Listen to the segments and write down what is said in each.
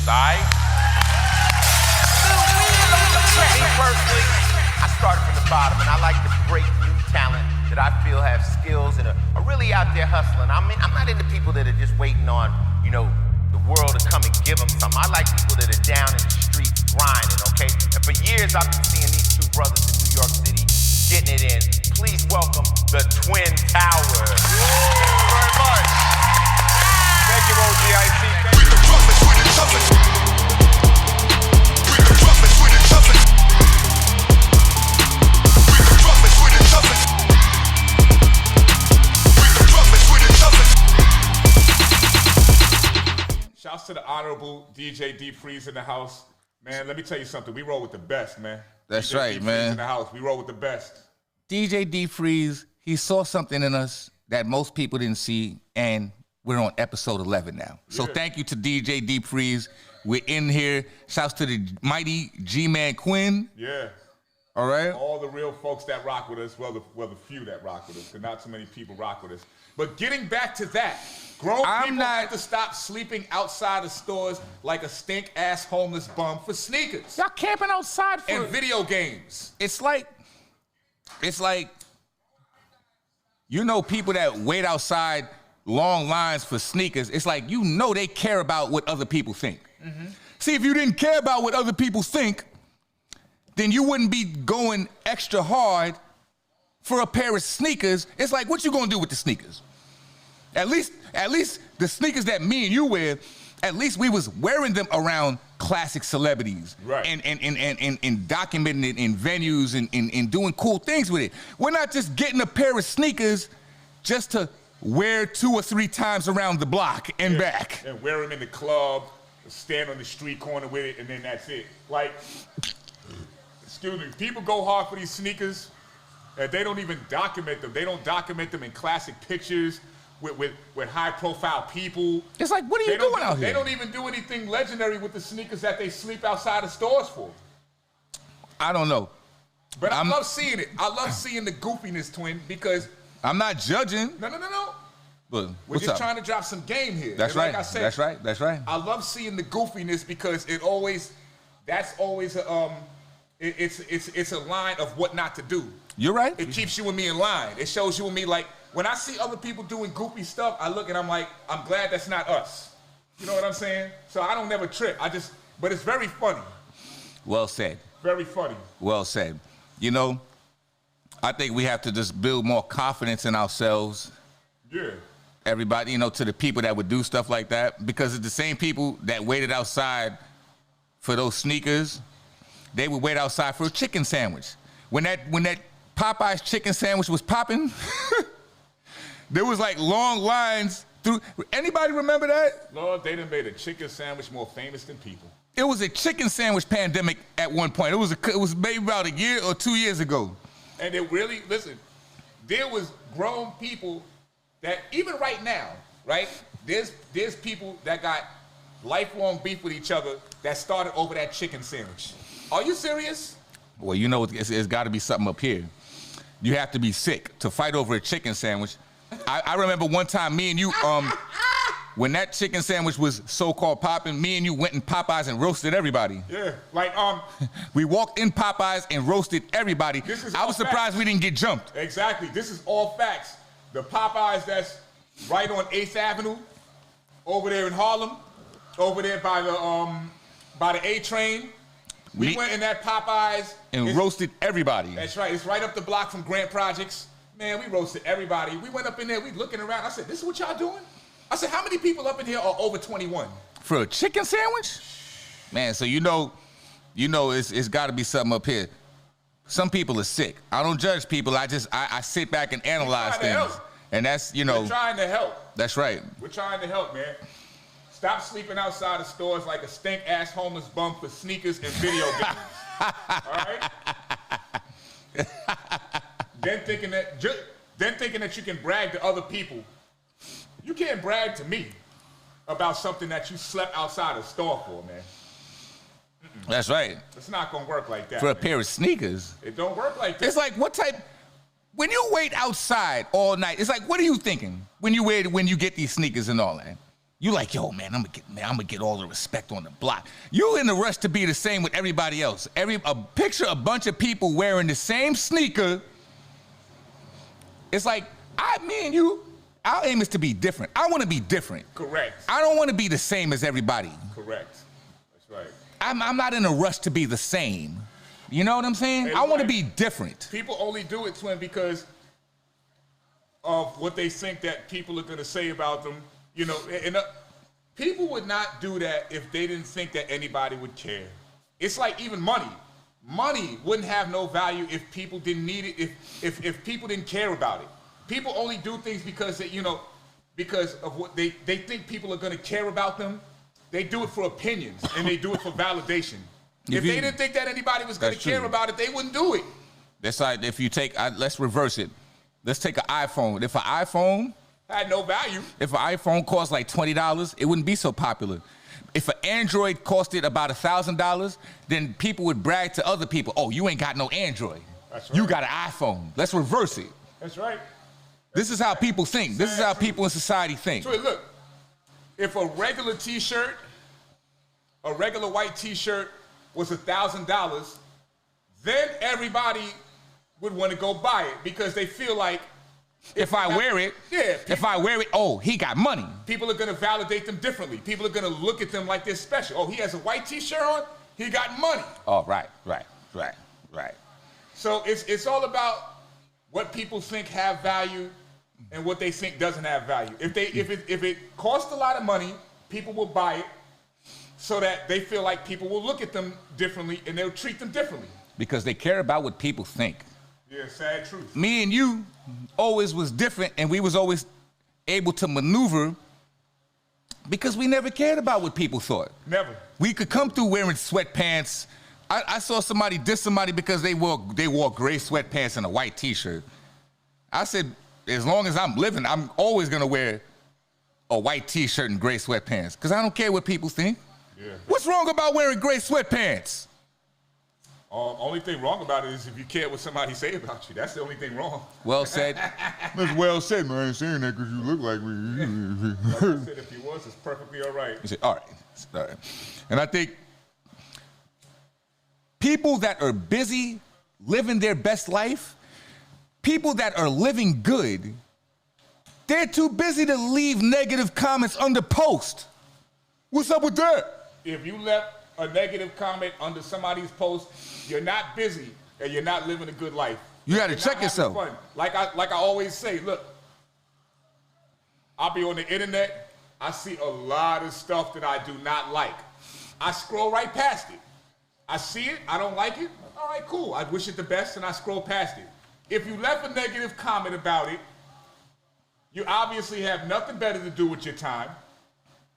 skills, all right? Me personally, I started from the bottom, and I like to break new talent that I feel have skills and are really out there hustling. I mean, I'm not into people that are just waiting on, you know, the world to come and give them something. I like people that are down in the streets grinding, okay? And for years, I've been seeing these two brothers in New York City getting it in. Please welcome the Twin Towers. Thank you very much. Thank you, OGIC. Thank you. Shouts to the Honorable W.J.B.III in the house. Man, let me tell you something. We roll with the best, man. That's DJ right, D-Freeze man. in the house. We roll with the best. W.J.B.III, he saw something in us that most people didn't see, and we're on episode 11 now. So thank you to W.J.B.III. We're in here. Shouts to the mighty G-Man Quinn. Yeah. All right. All the real folks that rock with us, well, the few that rock with us, because not too many people rock with us. But getting back to that, grown people have to stop sleeping outside of stores like a stink-ass homeless bum for sneakers. Y'all camping outside for and video games. It's like, you know, people that wait outside long lines for sneakers, it's like, you know, they care about what other people think. Mm-hmm. See, if you didn't care about what other people think, then you wouldn't be going extra hard for a pair of sneakers. It's like, what you gonna do with the sneakers? At least the sneakers that me and you wear, at least we was wearing them around classic celebrities, right? And documenting it in venues and doing cool things with it. We're not just getting a pair of sneakers just to wear 2 or 3 times around the block and back. And wear them in the club, stand on the street corner with it, and then that's it. Like, excuse me, people go hard for these sneakers, and they don't even document them. They don't document them in classic pictures with high-profile people. It's like, what are you doing out here? They don't even do anything legendary with the sneakers that they sleep outside of stores for. I don't know. But I love seeing it. I love seeing the goofiness, Twin, because... I'm not judging. No. But we're just trying to drop some game here. That's right. Like I said, that's right. I love seeing the goofiness because that's always it's a line of what not to do. You're right. It keeps you and me in line. It shows you and me, like, when I see other people doing goofy stuff, I look and I'm like, I'm glad that's not us. You know what I'm saying? So I don't never trip. But it's very funny. Well said. Very funny. Well said. You know, I think we have to just build more confidence in ourselves. Yeah. Everybody, you know, to the people that would do stuff like that, because it's the same people that waited outside for those sneakers. They would wait outside for a chicken sandwich. When that Popeye's chicken sandwich was popping, there was like long lines through. Anybody remember that? Lord, they done made a chicken sandwich more famous than people. It was a chicken sandwich pandemic at one point. It was maybe about a year or 2 years ago. And it really, listen, there was grown people that, even right now, right? There's people that got lifelong beef with each other that started over that chicken sandwich. Are you serious? Well, you know, it's got to be something up here. You have to be sick to fight over a chicken sandwich. I remember one time me and you, when that chicken sandwich was so-called popping, me and you went in Popeyes and roasted everybody. Yeah, like, we walked in Popeyes and roasted everybody. I was surprised we didn't get jumped. Exactly, this is all facts. The Popeyes that's right on 8th Avenue, over there in Harlem, over there by the A train. We went in that Popeyes. And roasted everybody. That's right, it's right up the block from Grant Projects. Man, we roasted everybody. We went up in there, we looking around. I said, this is what y'all doing? I said, how many people up in here are over 21? For a chicken sandwich? Man, so you know it's got to be something up here. Some people are sick. I don't judge people. I sit back and analyze things. And that's, you know. We're trying to help. That's right. We're trying to help, man. Stop sleeping outside of stores like a stink-ass homeless bum for sneakers and video games. All right? Then thinking that you can brag to other people. You can't brag to me about something that you slept outside a store for, man. That's right. It's not gonna work like that. For a pair of sneakers. It don't work like that. It's like, what type? When you wait outside all night, it's like, what are you thinking when you get these sneakers and all that? You like, yo, man, I'm gonna get all the respect on the block. You in the rush to be the same with everybody else. Picture a bunch of people wearing the same sneaker. It's like, me and you, our aim is to be different. I want to be different. Correct. I don't want to be the same as everybody. Correct. That's right. I'm not in a rush to be the same. You know what I'm saying? I want to be different. People only do it, Twin, because of what they think that people are going to say about them. You know, and people would not do that if they didn't think that anybody would care. It's like even money. Money wouldn't have no value if people didn't need it, if people didn't care about it. People only do things because because of what they think people are going to care about them. They do it for opinions and they do it for validation. If they didn't think that anybody was going to care about it, they wouldn't do it. That's like if you take, let's reverse it. Let's take an iPhone. If an iPhone had no value. If an iPhone cost like $20, it wouldn't be so popular. If an Android costed about $1,000, then people would brag to other people, oh, you ain't got no Android. That's right. You got an iPhone. Let's reverse it. That's right. This is how people think. This is how people in society think. So look, if a regular T-shirt, a regular white T-shirt was $1,000, then everybody would want to go buy it because they feel like if I wear it, oh, he got money. People are going to validate them differently. People are going to look at them like they're special. Oh, he has a white T-shirt on, he got money. Oh, right. So it's all about what people think have value and what they think doesn't have value. If it costs a lot of money, people will buy it so that they feel like people will look at them differently and they'll treat them differently. Because they care about what people think. Yeah, sad truth. Me and you always was different, and we was always able to maneuver because we never cared about what people thought. Never. We could come through wearing sweatpants. I saw somebody diss somebody because they wore gray sweatpants and a white T-shirt. I said, as long as I'm living, I'm always gonna wear a white T-shirt and gray sweatpants because I don't care what people think. Yeah. What's wrong about wearing gray sweatpants? Only thing wrong about it is if you care what somebody say about you. That's the only thing wrong. Well said. That's well said, man. I ain't saying that because you look like me. Like I said, if he was, it's perfectly all right. You say, all right. And I think people that are busy living their best life, people that are living good, they're too busy to leave negative comments under post. What's up with that? If you left a negative comment under somebody's post, you're not busy and you're not living a good life. You got to check yourself. Fun. Like I always say, look, I'll be on the internet. I see a lot of stuff that I do not like. I scroll right past it. I see it. I don't like it. All right, cool. I wish it the best, and I scroll past it. If you left a negative comment about it, you obviously have nothing better to do with your time.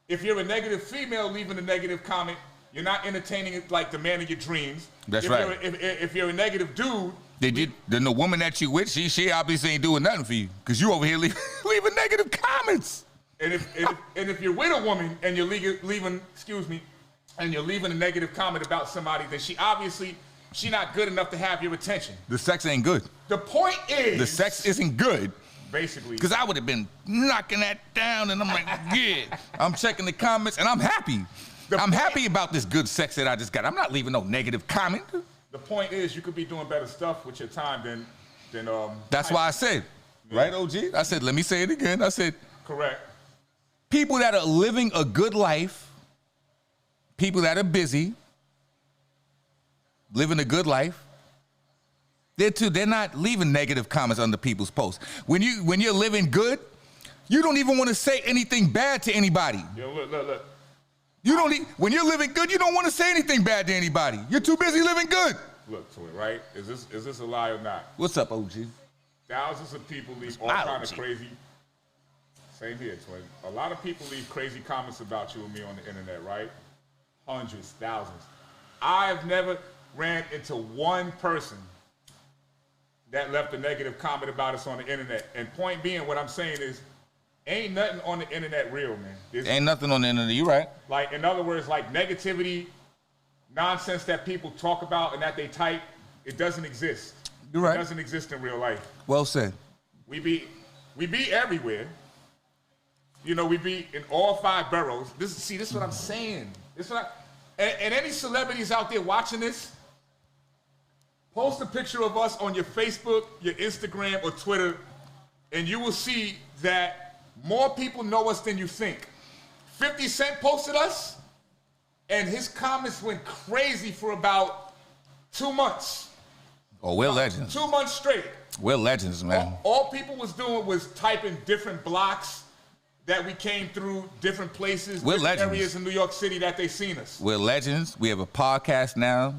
If you're a negative female leaving a negative comment, you're not entertaining it like the man of your dreams. That's right. If you're a negative dude, then the woman that you with, she obviously ain't doing nothing for you because you over here leaving negative comments. And if you're with a woman and you're leaving a negative comment about somebody, then she not good enough to have your attention. The sex ain't good. The point is, the sex isn't good. Basically. Because I would have been knocking that down, and I'm like, yeah. I'm checking the comments, and I'm happy. I'm happy about this good sex that I just got. I'm not leaving no negative comment. The point is, you could be doing better stuff with your time than That's why I said, right, OG? I said, let me say it again. I said, correct. People that are living a good life, people that are busy, living a good life, they're not leaving negative comments under people's posts. When you're living good, you don't even want to say anything bad to anybody. Yo, look. When you're living good, you don't want to say anything bad to anybody. You're too busy living good. Look, Twin, right? Is this a lie or not? What's up, OG? Thousands of people leave all kind of crazy. Same here, Twin. A lot of people leave crazy comments about you and me on the internet, right? Hundreds, thousands. I've never ran into one person that left a negative comment about us on the internet. And point being, what I'm saying is, ain't nothing on the internet real, man. Ain't nothing on the internet, you right. Like, in other words, like negativity, nonsense that people talk about and that they type, it doesn't exist. You're right. It doesn't exist in real life. Well said. We be everywhere. You know, we be in all 5 boroughs. This is what I'm saying. And any celebrities out there watching this, post a picture of us on your Facebook, your Instagram, or Twitter, and you will see that more people know us than you think. 50 Cent posted us, and his comments went crazy for about 2 months. Oh, we're legends. 2 months straight. We're legends, man. All people was doing was typing different blocks that we came through, different places, we're different legends. areas in New York City that they seen us. We're legends. We have a podcast now.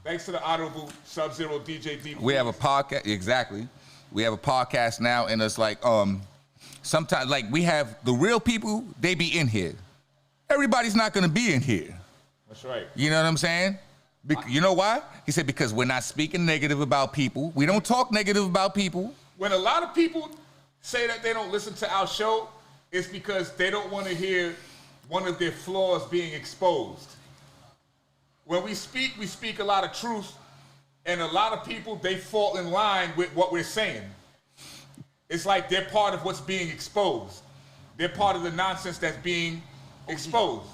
Thanks to the Honorable Sub-Zero DJ.D. We have a podcast, exactly. We have a podcast now, and it's like, sometimes, like, we have the real people, they be in here. Everybody's not gonna be in here. That's right. You know what I'm saying? You know why? He said, because we're not speaking negative about people. We don't talk negative about people. When a lot of people say that they don't listen to our show, it's because they don't want to hear one of their flaws being exposed. When we speak a lot of truth, and a lot of people, they fall in line with what we're saying. It's like they're part of what's being exposed. They're part of the nonsense that's being exposed.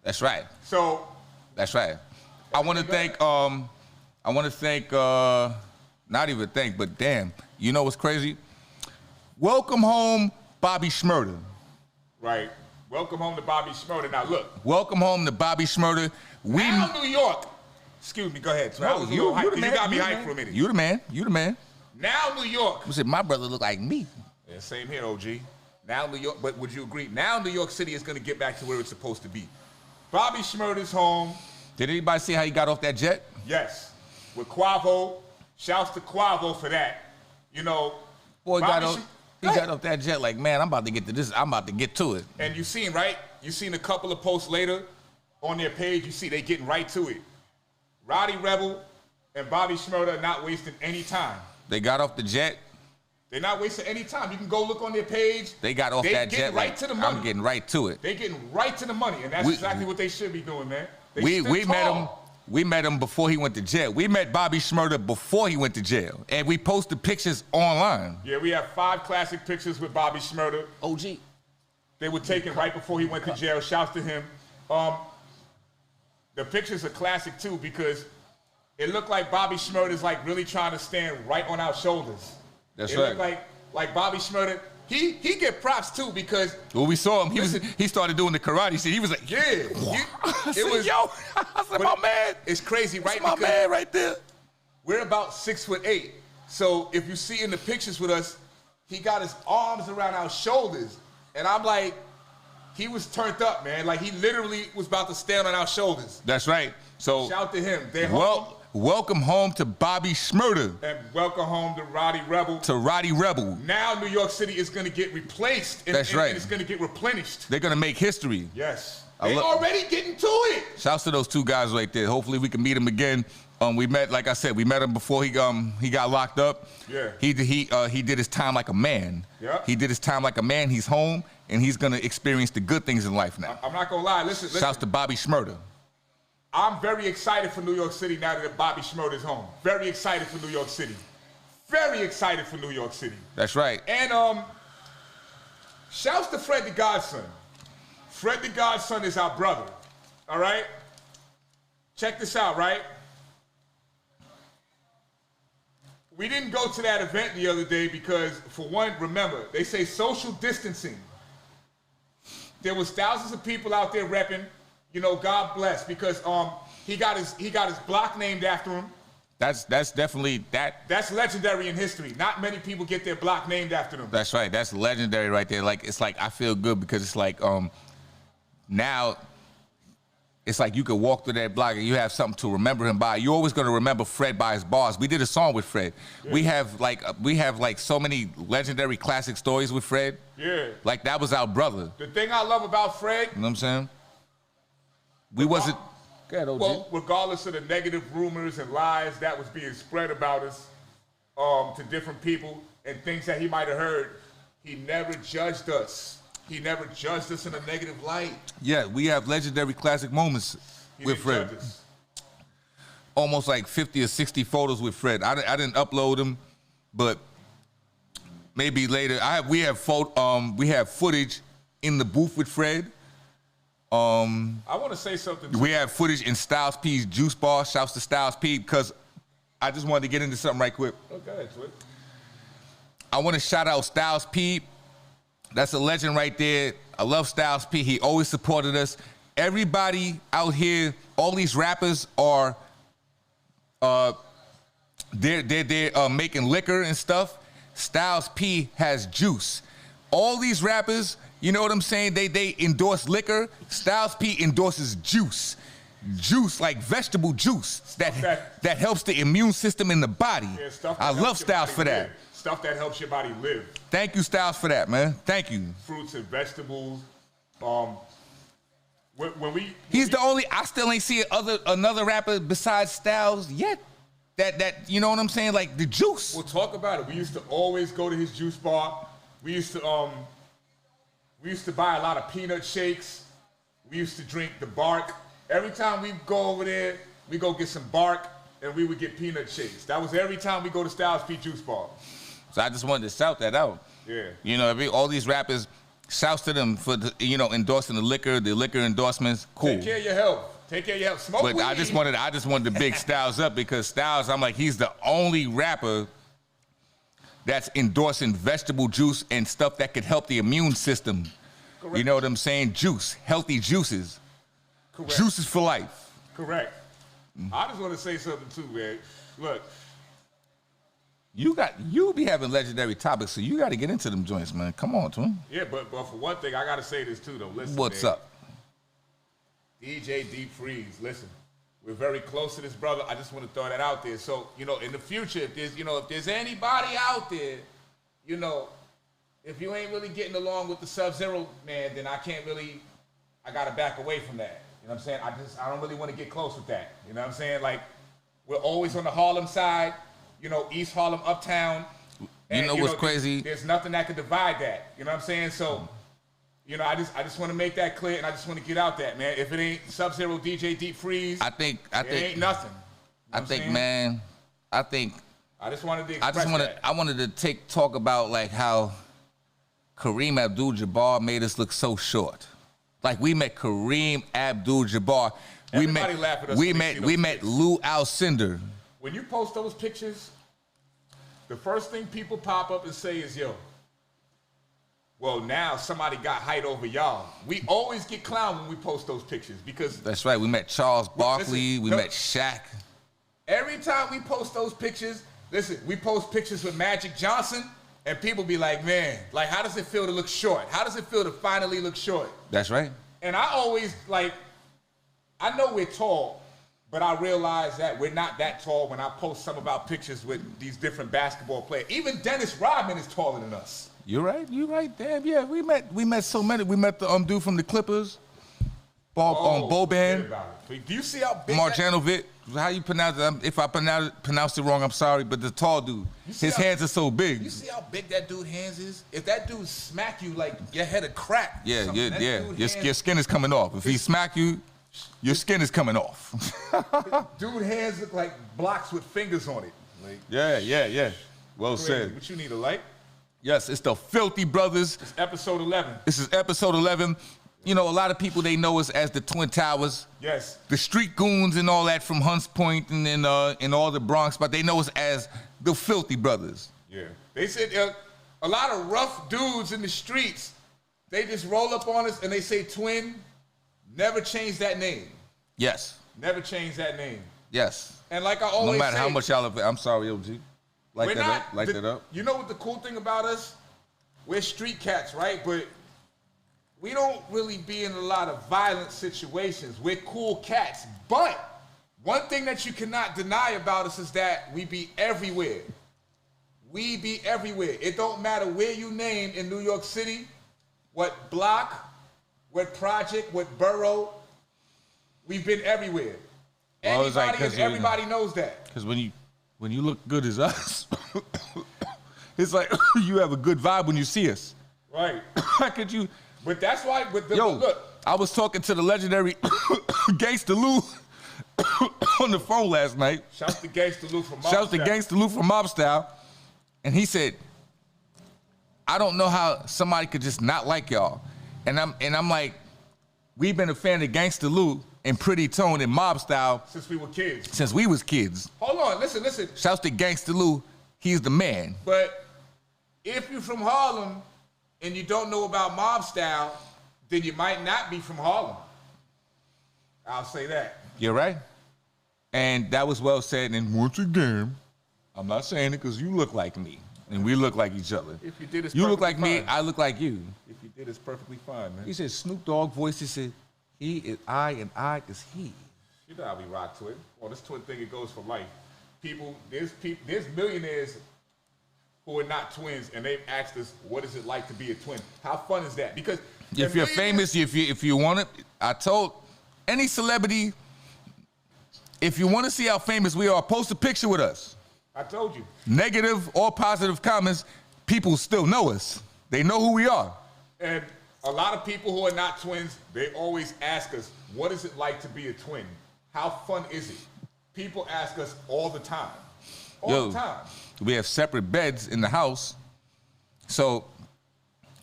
That's right. So. That's right. I want to thank, not even thank, but damn, you know what's crazy? Welcome home, Bobby Shmurda. Right. Welcome home to Bobby Shmurda. Now look. Welcome home to Bobby Shmurda. Now New York. Excuse me, go ahead. So no, you got me hyped for a minute. You the man. You the man. Now New York. I said, my brother look like me. Yeah, same here, OG. Now New York, but would you agree? Now New York City is going to get back to where it's supposed to be. Bobby Shmurda's home. Did anybody see how he got off that jet? Yes. With Quavo. Shouts to Quavo for that. You know. Boy, he got off that jet like, man, I'm about to get to this. I'm about to get to it. And you seen, right? You seen a couple of posts later on their page. You see they getting right to it. Roddy Rebel and Bobby Shmurda are not wasting any time. They got off the jet. They're not wasting any time. You can go look on their page. They got off that jet right like, to the money. I'm getting right to it. They getting right to the money, and that's exactly what they should be doing, man. We met him before he went to jail. We met Bobby Shmurda before he went to jail, and we posted pictures online. Yeah, we have 5 classic pictures with Bobby Shmurda. OG. They were taken right before he went to jail. Shouts to him. The pictures are classic too because it looked like Bobby Shmurda is like really trying to stand right on our shoulders. That's right. It looked like Bobby Shmurda. He get props too because when we saw him, he started doing the karate shit. He was like, yeah, I said, my man. It's crazy, right? That's my man right there. We're about 6'8". So if you see in the pictures with us, he got his arms around our shoulders, and I'm like, he was turned up, man. Like he literally was about to stand on our shoulders. That's right. So shout to him. Welcome home to Bobby Shmurda. And welcome home to Roddy Rebel. Now New York City is going to get replaced. That's right. And it's going to get replenished. They're going to make history. Yes. They already getting to it. Shouts to those 2 guys right there. Hopefully we can meet them again. We met, like I said, we met him before he got locked up. Yeah. He did his time like a man. Yeah. He did his time like a man. He's home, and he's going to experience the good things in life now. I'm not going to lie. Listen. Shouts to Bobby Shmurda. I'm very excited for New York City now that Bobby Shmurda is home. Very excited for New York City. Very excited for New York City. That's right. And shouts to Fred the Godson. Fred the Godson is our brother. All right? Check this out, right? We didn't go to that event the other day because, for one, remember, they say social distancing. There was thousands of people out there repping. You know, God bless, because he got his block named after him. That's definitely that. That's legendary in history. Not many people get their block named after them. That's right. That's legendary right there. Like it's like I feel good because it's like now it's like you could walk through that block and you have something to remember him by. You're always gonna remember Fred by his bars. We did a song with Fred. Yeah. We have like so many legendary classic stories with Fred. Yeah. Like that was our brother. The thing I love about Fred. You know what I'm saying? We wasn't. Go ahead, OG. Well, regardless of the negative rumors and lies that was being spread about us to different people and things that he might have heard, he never judged us. He never judged us in a negative light. Yeah, we have legendary classic moments with Fred. Almost like 50 or 60 photos with Fred. I didn't upload them, but maybe later. We have footage in the booth with Fred. I want to say something. We have footage in Styles P's juice bar. Shouts to Styles P, because I just wanted to get into something right quick. Okay, Twit. I want to shout out Styles P. That's a legend right there. I love Styles P. He always supported us. Everybody out here, all these rappers are they're making liquor and stuff. Styles P has juice. All these rappers, you know what I'm saying? They endorse liquor. Styles P endorses juice. Juice, like vegetable juice, that helps the immune system in the body. Yeah, I love Styles for that. Stuff that helps your body live. Thank you, Styles, for that, man. Thank you. Fruits and vegetables. He's the only. I still ain't see another rapper besides Styles yet. That you know what I'm saying? Like the juice. We'll talk about it. We used to always go to his juice bar. We used to buy a lot of peanut shakes. We used to drink the bark. Every time we go over there, we go get some bark, and we would get peanut shakes. That was every time we go to Styles P Juice Bar. So I just wanted to shout that out. Yeah. You know, all these rappers, shouts to them for endorsing the liquor endorsements. Cool. Take care of your health. Take care of your health. Smoke weed. I just wanted to big Styles up, because Styles, I'm like, he's the only rapper that's endorsing vegetable juice and stuff that could help the immune system. Correct. You know what I'm saying? Juice, healthy juices. Correct. Juices for life. Correct. I just want to say something too, man. Look. You be having legendary topics, so you got to get into them joints, man. Come on, twin. Yeah, but for one thing, I got to say this too, though. Listen, what's man. up? W.J.B.III, listen. We're very close to this brother. I just want to throw that out there. So, in the future, if there's anybody out there, if you ain't really getting along with the Sub-Zero man, then I got to back away from that. You know what I'm saying? I don't really want to get close with that. You know what I'm saying? Like, we're always on the Harlem side, East Harlem, Uptown. And, what's crazy? There's nothing that could divide that. You know what I'm saying? So, I just want to make that clear, and I just want to get out that, man. If it ain't Sub-Zero, DJ, I think it ain't nothing. You know I think I just wanted to express that. I wanted to talk about like how Kareem Abdul-Jabbar made us look so short. Like we met Kareem Abdul-Jabbar. Everybody laugh at us we met Lou Alcindor. When you post those pictures, the first thing people pop up and say is, yo, well, now somebody got height over y'all. We always get clowned when we post those pictures because... That's right. We met Charles Barkley. We met Shaq. Every time we post those pictures, we post pictures with Magic Johnson, and people be like, man, like, how does it feel to look short? How does it feel to finally look short? That's right. And I always, I know we're tall, but I realize that we're not that tall when I post some of our pictures with these different basketball players. Even Dennis Rodman is taller than us. You're right. Damn, yeah. We met so many. We met the dude from the Clippers, Boban. Do you see how big Marjanovic? How you pronounce it? If I pronounced it wrong, I'm sorry. But the tall dude, his hands are so big. You see how big that dude's hands is? If that dude smack you, like your head a crack. Yeah. Your skin is coming off. If he smack you, your skin is coming off. Dude, hands look like blocks with fingers on it. Yeah. Well said. What you need, a light? Yes, it's the Filthy Brothers. It's episode 11. This is episode 11. A lot of people, they know us as the Twin Towers. Yes. The street goons and all that from Hunts Point and all the Bronx, but they know us as the Filthy Brothers. Yeah. They said a lot of rough dudes in the streets, they just roll up on us and they say twin. Never change that name. Yes. Never change that name. Yes. And like I always say, no matter how much y'all have, I'm sorry, OG. Light that up. You know what the cool thing about us? We're street cats, right? But we don't really be in a lot of violent situations. We're cool cats. But one thing that you cannot deny about us is that we be everywhere. We be everywhere. It don't matter where you name in New York City, what block, what project, what borough, we've been everywhere. Anybody and everybody knows that. Because when you look good as us, it's like you have a good vibe when you see us. Right. How could you? But that's why. Look, I was talking to the legendary Gangsta Lou on the phone last night. Shouts to Gangsta Lou from Mob Style. Shouts to Gangsta Lou from Mob Style. And he said, I don't know how somebody could just not like y'all. And I'm like, we've been a fan of Gangsta Lou and Pretty Tone and Mob Style since we were kids. Since we was kids. Hold on, listen. Shouts to Gangsta Lou. He's the man. But if you're from Harlem and you don't know about Mob Style, then you might not be from Harlem. I'll say that. You're right. And that was well said. And once again, I'm not saying it because you look like me. And we look like each other. If you did, it's you look like fine. me, I look like you. If you did, it's perfectly fine, man. He said Snoop Dogg voice, he said, he is I and I is he. You know how we rock twin. Well, this twin thing, it goes for life. There's millionaires who are not twins, and they've asked us, what is it like to be a twin? How fun is that? Because if you're famous, if you want it, I told any celebrity, if you want to see how famous we are, post a picture with us. I told you. Negative or positive comments, people still know us. They know who we are. And a lot of people who are not twins, they always ask us, what is it like to be a twin? How fun is it? People ask us all the time. All the time. We have separate beds in the house. So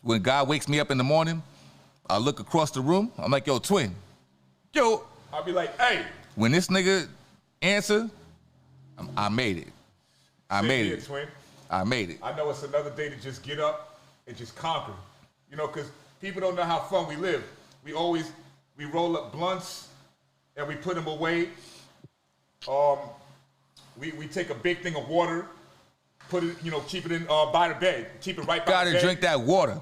when God wakes me up in the morning, I look across the room. I'm like, yo, twin. Yo. I'll be like, hey. When this nigga answer, I made it. I made it. Twin. I made it. I know it's another day to just get up and just conquer. You know, because people don't know how fun we live. We roll up blunts and we put them away. We take a big thing of water, put it, keep it in by the bed. Keep it right by the bed. Gotta drink that water.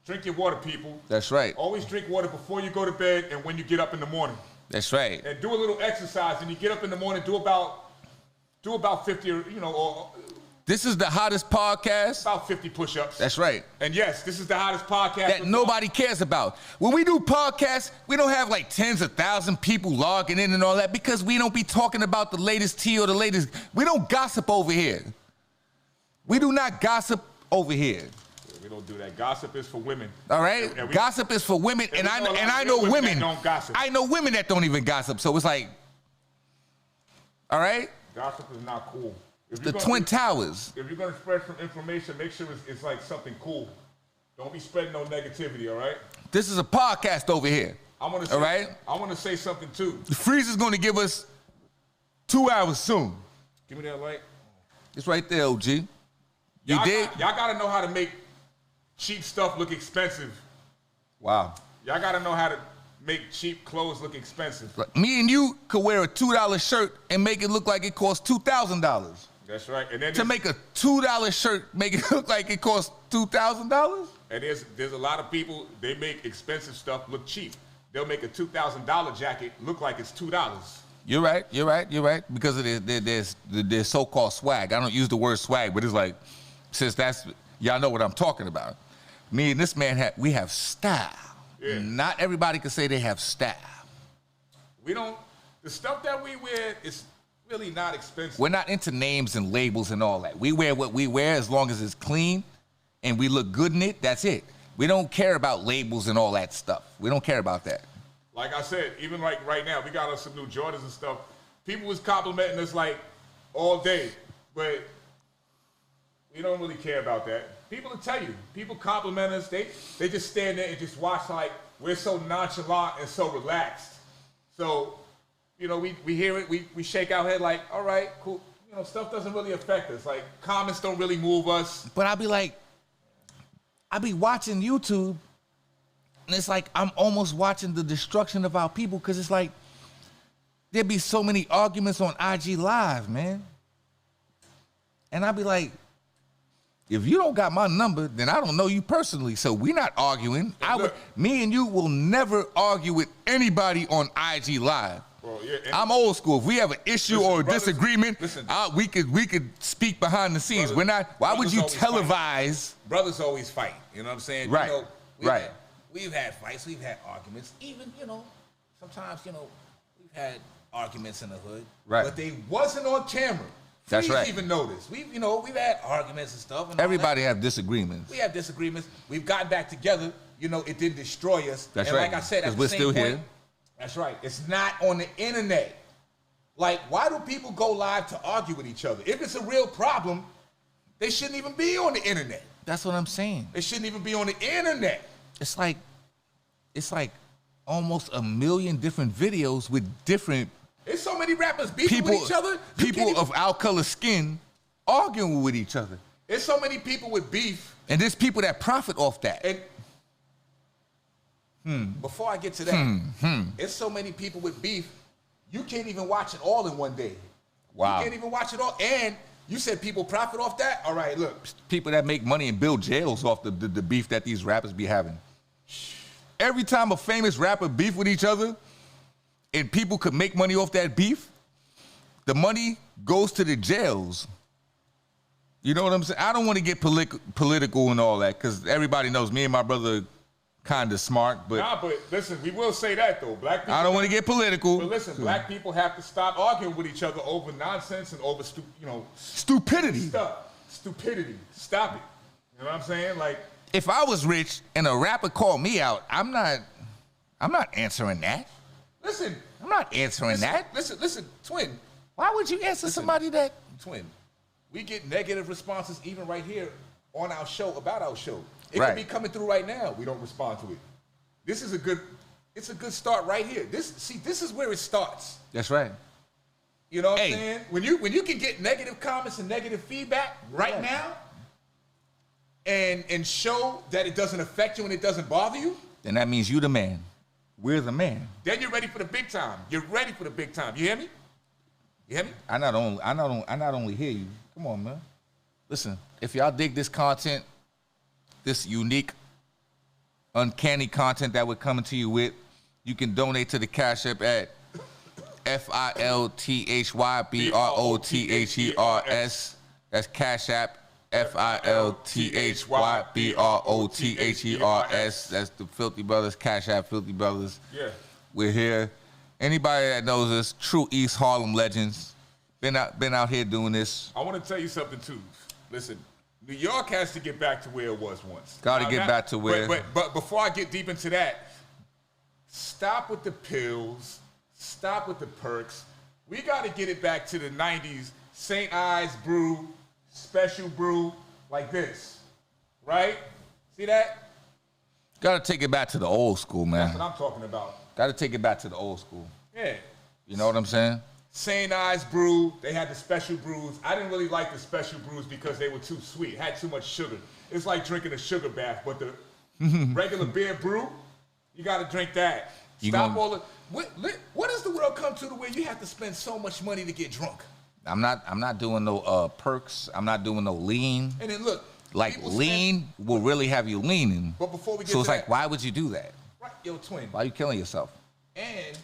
Drink your water, people. That's right. Always drink water before you go to bed and when you get up in the morning. That's right. And do a little exercise. And you get up in the morning, do about 50 or this is the hottest podcast. About 50 push-ups. That's right. And yes, this is the hottest podcast that nobody cares about. When we do podcasts, we don't have like tens of thousands of people logging in and all that because we don't be talking about the latest tea or the latest. We don't gossip over here. We do not gossip over here. We don't do that. Gossip is for women. All right? Gossip is for women, and I know women. Don't gossip. I know women that don't even gossip. So it's like, all right? Gossip is not cool. The Twin Towers. If you're gonna spread some information, make sure it's like something cool. Don't be spreading no negativity, all right? This is a podcast over here. I want to say something too. The Freezer's gonna give us 2 hours soon. Give me that light. It's right there, OG. You dig? Y'all gotta know how to make cheap stuff look expensive. Wow. Y'all gotta know how to make cheap clothes look expensive. Me and you could wear a $2 shirt and make it look like it costs $2,000. That's right. And then to make a $2 shirt make it look like it costs $2,000? And there's a lot of people, they make expensive stuff look cheap. They'll make a $2,000 jacket look like it's $2. You're right. Because of their so-called swag. I don't use the word swag, but it's like, since y'all know what I'm talking about. Me and this man, we have style. Yeah. Not everybody can say they have style. The stuff that we wear is really not expensive. We're not into names and labels and all that. We wear what we wear as long as it's clean and we look good in it, that's it. We don't care about labels and all that stuff. We don't care about that. Like I said, even like right now, we got us some new Jordans and stuff. People was complimenting us like all day, but we don't really care about that. People will tell you. People compliment us. They just stand there and just watch like we're so nonchalant and so relaxed. So, we hear it, we shake our head like, all right, cool. Stuff doesn't really affect us. Like, comments don't really move us. But I be watching YouTube, and it's like I'm almost watching the destruction of our people because it's like there be so many arguments on IG Live, man. And I be like, if you don't got my number, then I don't know you personally. So we're not arguing. Me and you will never argue with anybody on IG Live. Well, yeah, I'm old school. If we have an issue or a disagreement, we could speak behind the scenes. We're not. Why would you televise? Brothers always fight. You know what I'm saying? Right. We've had fights. We've had arguments. Even sometimes we've had arguments in the hood. Right. But they wasn't on camera. That's right. Even noticed. We've had arguments and stuff. And everybody have disagreements. We have disagreements. We've gotten back together. It didn't destroy us. That's and right. Like I said, because we're still here. That's right. It's not on the internet. Like, why do people go live to argue with each other? If it's a real problem, they shouldn't even be on the internet. That's what I'm saying. It shouldn't even be on the internet. It's like almost a million different videos with different There's so many rappers beefing with each other. People of our color skin arguing with each other. There's so many people with beef. And there's people that profit off that. And before I get to that, there's so many people with beef, you can't even watch it all in one day. Wow. You can't even watch it all. And you said people profit off that? All right, look. People that make money and build jails off the beef that these rappers be having. Every time a famous rapper beef with each other and people could make money off that beef, the money goes to the jails. You know what I'm saying? I don't want to get political and all that because everybody knows me and my brother kind of smart. But nah, but listen, we will say that though. Black people. I don't want to get political. But listen, black people have to stop arguing with each other over nonsense and over stupidity. Stupidity. Stop it. You know what I'm saying? Like, if I was rich and a rapper called me out, I'm not answering that. Listen. I'm not answering that. Listen, Twin. Why would you answer somebody that? Twin, we get negative responses even right here on our show, about our show. It Right. could be coming through right now. We don't respond to it. It's a good start right here. This is where it starts. That's right. You know what I'm saying? When you can get negative comments and negative feedback right now and show that it doesn't affect you and it doesn't bother you, then that means you the man. We're the man. then you're ready for the big time. You're ready for the big time. You hear me? You hear me? I not only hear you. Come on, man. Listen, if y'all dig this content, this unique, uncanny content that we're coming to you with, you can donate to the Cash App at FILTHYBROTHERS. That's Cash App, FILTHYBROTHERS. That's the Filthy Brothers, Cash App, Filthy Brothers. yeah. We're here. Anybody that knows us, true East Harlem legends, been out here doing this. I want to tell you something too. Listen, New York has to get back to where it was once. Got to get back to where. But before I get deep into that, stop with the pills. Stop with the perks. We got to get it back to the 90s. St. Ives brew, special brew, like this, right? See that? Got to take it back to the old school, man. That's what I'm talking about. Got to take it back to the old school. Yeah. You know what I'm saying? St. Ives brew, they had the special brews. I didn't really like the special brews because they were too sweet, had too much sugar. It's like drinking a sugar bath, but the regular beer brew, you got to drink that. Stop all the... What does the world come to where you have to spend so much money to get drunk? I'm not doing no perks. I'm not doing no lean. And then look. Like lean will really have you leaning. But before we get so to it's that, like, why would you do that? Right, yo, Twin. Why are you killing yourself? And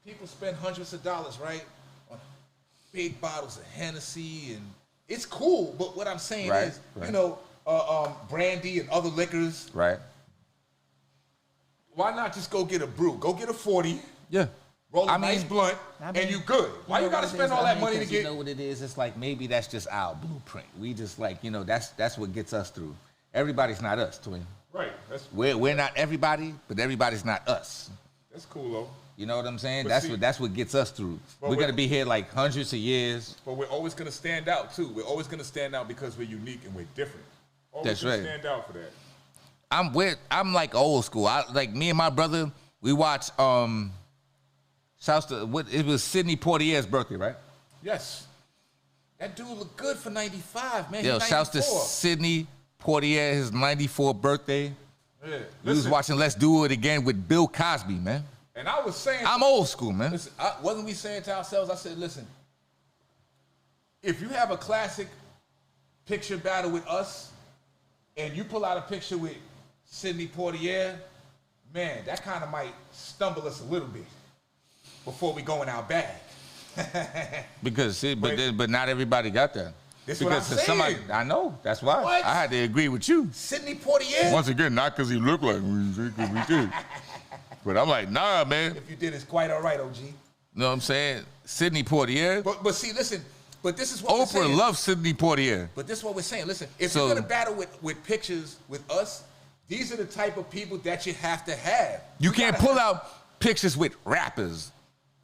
people spend hundreds of dollars, right, on big bottles of Hennessy, and it's cool. But what I'm saying is, brandy and other liquors. Right. Why not just go get a brew? Go get a 40. Yeah. Roll a nice blunt, and you good. Why you gotta spend all that money to get? You know what it is? It's like maybe that's just our blueprint. We just like, that's what gets us through. Everybody's not us, Twin. Right. We're not everybody, but everybody's not us. That's cool, though. You know what I'm saying? But That's what gets us through. We're gonna be here like hundreds of years. But we're always gonna stand out too. We're always gonna stand out because we're unique and we're different. Always That's right. Stand out for that. I'm like old school. Like me and my brother, we watch it was Sidney Poitier's birthday, right? Yes. That dude looked good for 95, man. Yo, He's shouts to 94. Sidney Poitier, his 94th birthday. Yeah. We was watching Let's Do It Again with Bill Cosby, man. And I was saying, I'm old school, man. Listen, wasn't we saying to ourselves, I said, listen, if you have a classic picture battle with us and you pull out a picture with Sidney Poitier, man, that kind of might stumble us a little bit before we go in our bag. But not everybody got that. This is what I'm saying. I know, that's why. What? I had to agree with you. Sidney Poitier? Once again, not because he looked like me, because we did. But I'm like, nah, man. If you did, it's quite all right, OG. You know what I'm saying? Sidney Poitier. But see, listen, but this is what we're saying. Oprah loves Sidney Poitier. But this is what we're saying. Listen, if you're going to battle with pictures with us, these are the type of people that you have to have. You can't pull out pictures with rappers.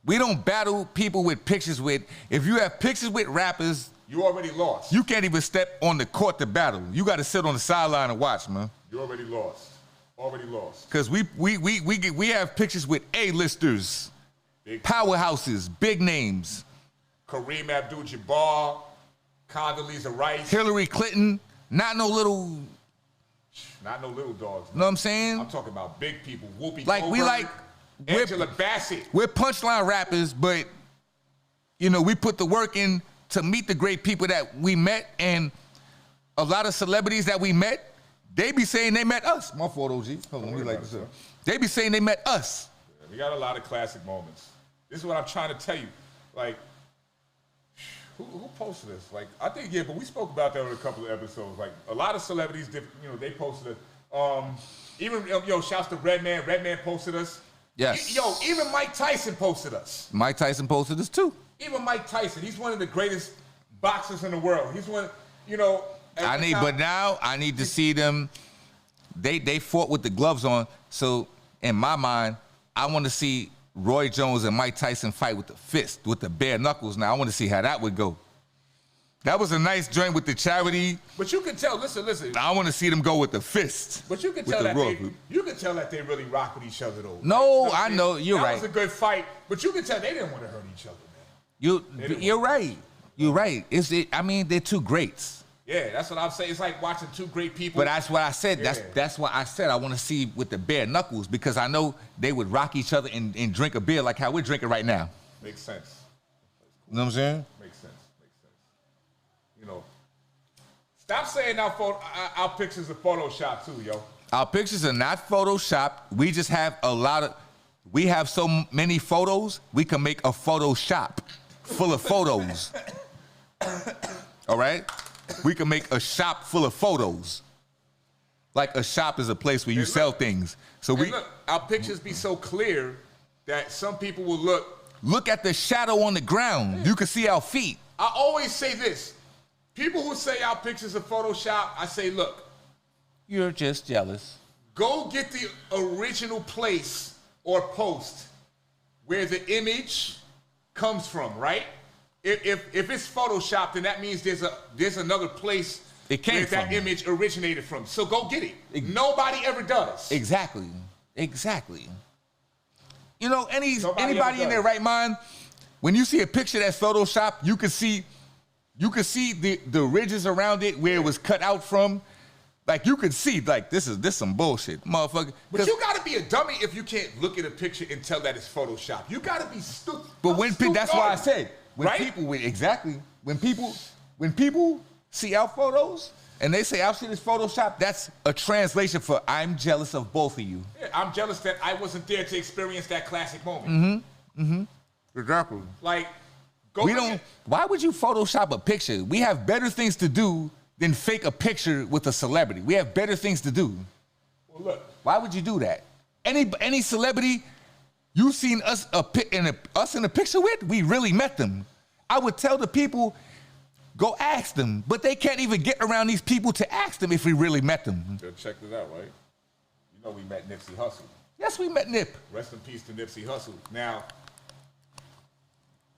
We don't battle people with pictures with. If you have pictures with rappers, You already lost. You can't even step on the court to battle. You got to sit on the sideline and watch, man. You already lost. Already lost. Because we have pictures with A-listers, powerhouses, big names. Kareem Abdul-Jabbar, Condoleezza Rice. Hillary Clinton, not no little dogs. Know what I'm saying? I'm talking about big people. Whoopi Like Goldberg, Angela Bassett. We're punchline rappers, but you know, we put the work in to meet the great people that we met, and a lot of celebrities that we met, they be saying they met us. My fault, OG. Hold on, let me like this up. They be saying they met us. Yeah, we got a lot of classic moments. This is what I'm trying to tell you. Like, who posted this? Like, I think, yeah, but we spoke about that in a couple of episodes. Like, a lot of celebrities, you know, they posted it. Even, shouts to Redman. Redman posted us. Yes. Even Mike Tyson posted us. Mike Tyson posted us too. Even Mike Tyson, he's one of the greatest boxers in the world. He's one, But now I need to see them. They fought with the gloves on. So in my mind, I want to see Roy Jones and Mike Tyson fight with the fist, with the bare knuckles. Now I want to see how that would go. That was a nice joint with the charity. But you can tell. Listen. I want to see them go with the fist. But you can tell that they really rock with each other though. No, I know you're right. That was a good fight. But you can tell they didn't want to hurt each other, man. You're right. You're right. They're two greats. Yeah, that's what I'm saying. It's like watching two great people. But that's what I said. Yeah. That's what I said. I want to see with the bare knuckles because I know they would rock each other and drink a beer like how we're drinking right now. Makes sense. You know what I'm saying? Makes sense. Stop saying our pictures are Photoshop too, yo. Our pictures are not Photoshopped. We just have we have so many photos, we can make a Photoshop full of photos. All right? We can make a shop full of photos. Like a shop is a place where you sell things. So our pictures be so clear that some people will look at the shadow on the ground. You can see our feet. I always say this. People who say our pictures are Photoshop, I say, look. You're just jealous. Go get the original place or post where the image comes from, right? If it's Photoshopped, then that means there's another place where that image originated from. So go get it. Nobody ever does. Exactly. You know, anybody in their right mind, when you see a picture that's Photoshopped, you can see the ridges around it where it was cut out from. Like you could see, like this some bullshit, motherfucker. But you gotta be a dummy if you can't look at a picture and tell that it's Photoshop. You gotta be stupid. But that's why I said when right? when people see our photos and they say our shit is Photoshop, that's a translation for I'm jealous of both of you. Yeah, I'm jealous that I wasn't there to experience that classic moment. Exactly. Like, why would you Photoshop a picture? We have better things to do than fake a picture with a celebrity. We have better things to do. Well, look. Why would you do that? Any celebrity you seen us in a picture with, we really met them. I would tell the people, go ask them, but they can't even get around these people to ask them if we really met them. Check this out, right? You know we met Nipsey Hussle. Yes, we met Nip. Rest in peace to Nipsey Hussle. Now,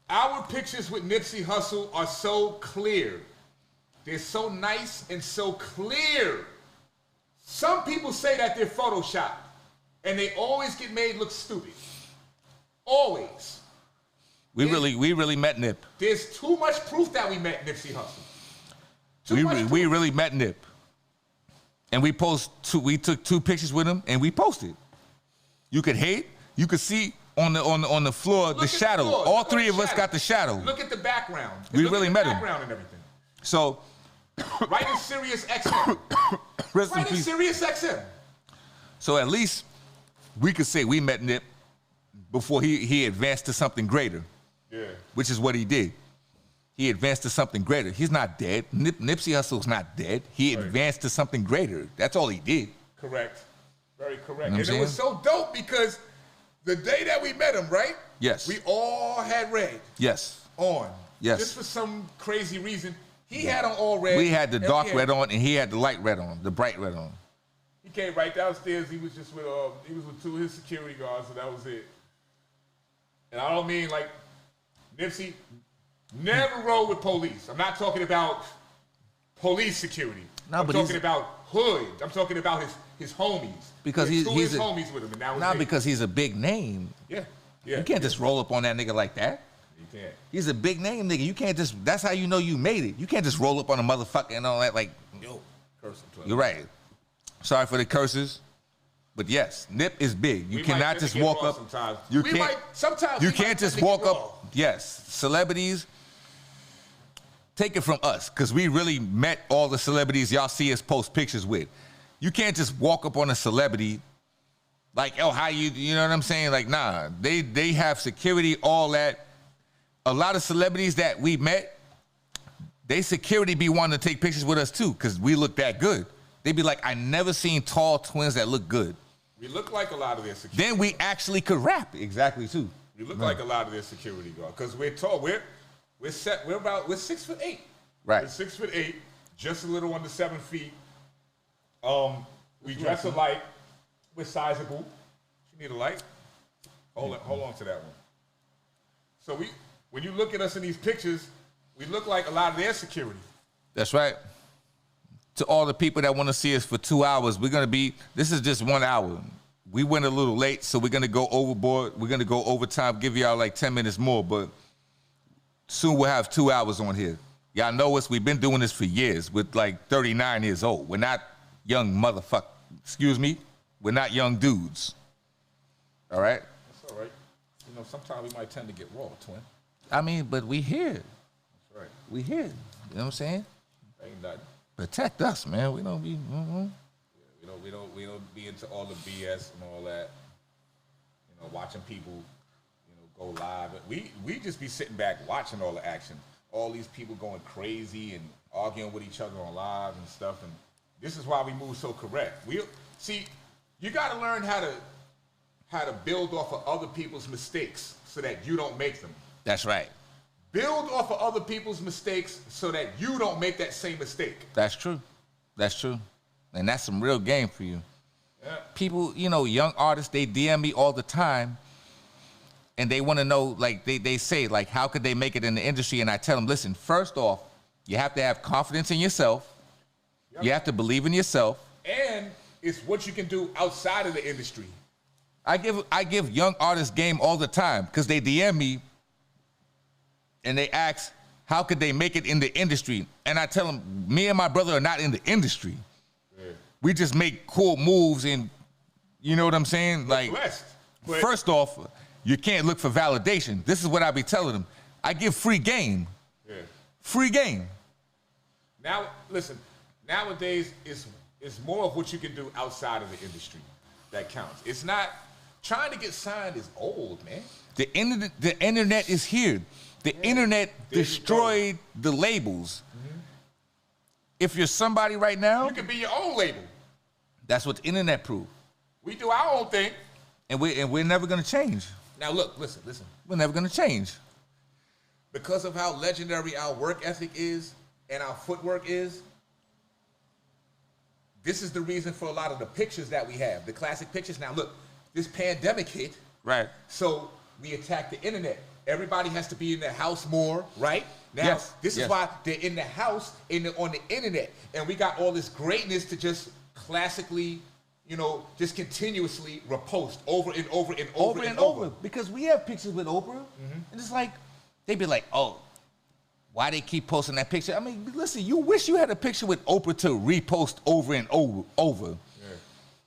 our pictures with Nipsey Hussle are so clear. They're so nice and so clear. Some people say that they're Photoshopped, and they always get made look stupid. Always. We really met Nip. There's too much proof that we met Nipsey Hussle. We really met Nip. And we took 2 pictures with him and we posted. You could hate, you could see on the floor the shadow. All 3 of us got the shadow. Look at the background. We really met him. Background and everything. So right in Sirius XM. Right in Sirius XM. So at least we could say we met Nip before he advanced to something greater. Yeah. Which is what he did. He advanced to something greater. He's not dead. Nipsey Hussle's not dead. He advanced to something greater. That's all he did. Correct. Very correct. You know and it was so dope because the day that we met him, right? Yes. We all had red. Yes. On. Yes. Just for some crazy reason. He had on all red. We had the dark red on and he had the light red on, the bright red on. He came right downstairs. He was just with 2 of his security guards, so that was it. And I don't mean like Nipsey Never roll with police. I'm not talking about police security. No, I'm but talking about hood. I'm talking about his homies. Because he's he's homies with him, and that was not it. because he's a big name. Yeah. You can't just roll up on that nigga like that. You can't. He's a big name nigga. You can't just. That's how you know you made it. You can't just roll up on a motherfucker and all that. Like, Yo, curse him. you're right. Sorry for the curses, but yes, Nip is big. You We cannot might just tend to get walk raw up. sometimes. You We can't. might- sometimes you we might can't tend just to get walk raw. up. Yes, celebrities. Take it from us, because we really met all the celebrities y'all see us post pictures with. You can't just walk up on a celebrity like, oh, how you know what I'm saying? Like, nah, they have security, all that. A lot of celebrities that we met, they security be wanting to take pictures with us too, because we look that good. They be like, I never seen tall twins that look good. We look like a lot of their security. Then we actually could rap. Exactly too. We look like a lot of their security guard because we're tall. We're 6'8". Right. We're 6'8", just a little under 7 feet. We dress alike. We're sizable. You need a light? Hold on to that one. So when you look at us in these pictures, we look like a lot of their security. That's right. To all the people that want to see us for 2 hours, this is just 1 hour. We went a little late, so we're going to go overboard. We're going to go overtime, give y'all like 10 minutes more, but soon we'll have 2 hours on here. Y'all know us. We've been doing this for years. We're like 39 years old. We're not young motherfucker. Excuse me. We're not young dudes. All right? That's all right. You know, sometimes we might tend to get raw, twin. I mean, but we here. That's right. We here. You know what I'm saying? Ain't nothing. Protect us, man. We don't be... Yeah, we don't be into all the BS and all that. You know, watching people, you know, go live. We just be sitting back watching all the action. All these people going crazy and arguing with each other on live and stuff. And this is why we move so correct. See, you got to learn how to build off of other people's mistakes so that you don't make them. That's right. Build off of other people's mistakes so that you don't make that same mistake. That's true. That's true. And that's some real game for you. Yeah. People, you know, young artists, they DM me all the time, and they want to know, like, they say, like, how could they make it in the industry? And I tell them, listen, first off, you have to have confidence in yourself. Yep. You have to believe in yourself. And it's what you can do outside of the industry. I give young artists game all the time because they DM me and they ask, how could they make it in the industry? And I tell them, me and my brother are not in the industry. Yeah. We just make cool moves and, you know what I'm saying? Like, first off, you can't look for validation. This is what I be telling them. I give free game. Yeah. Free game. Now, listen, nowadays, it's more of what you can do outside of the industry that counts. It's not, trying to get signed is old, man. The internet is here. The internet destroyed the labels. Mm-hmm. If you're somebody right now, you can be your own label. That's what the internet proved. We do our own thing. And we're never gonna change. Now look, listen. We're never gonna change. Because of how legendary our work ethic is and our footwork is, this is the reason for a lot of the pictures that we have, the classic pictures. Now look, this pandemic hit. Right. So we attacked the internet. Everybody has to be in their house more, right? Now, this is why they're in the house on the internet. And we got all this greatness to just classically, you know, just continuously repost over and over and over and over. Because we have pictures with Oprah, and it's like, they be like, oh, why they keep posting that picture? I mean, listen, you wish you had a picture with Oprah to repost over and over. Yeah.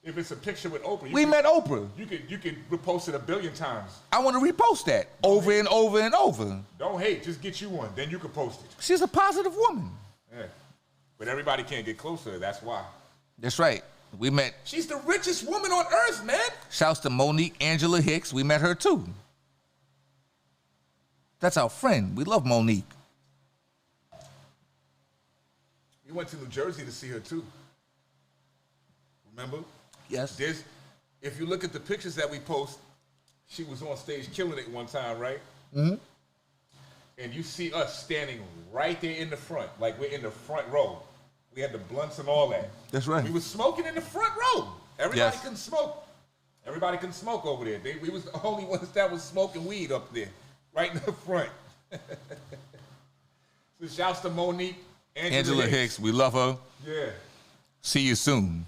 If it's a picture with Oprah, we met Oprah. You could repost it 1 billion times. I want to repost that over and over and over. Don't hate, just get you one, then you can post it. She's a positive woman. Yeah. But everybody can't get close to her, that's why. That's right. We met. She's the richest woman on earth, man. Shouts to Monique Angela Hicks. We met her too. That's our friend. We love Monique. We went to New Jersey to see her too. Remember? Yes. If you look at the pictures that we post, she was on stage killing it one time, right? Mm-hmm. And you see us standing right there in the front, like we're in the front row. We had the blunts and all that. That's right. We was smoking in the front row. Everybody couldn't smoke. Everybody couldn't smoke over there. We was the only ones that was smoking weed up there, right in the front. Shouts to Monique. Angela Hicks, we love her. Yeah. See you soon.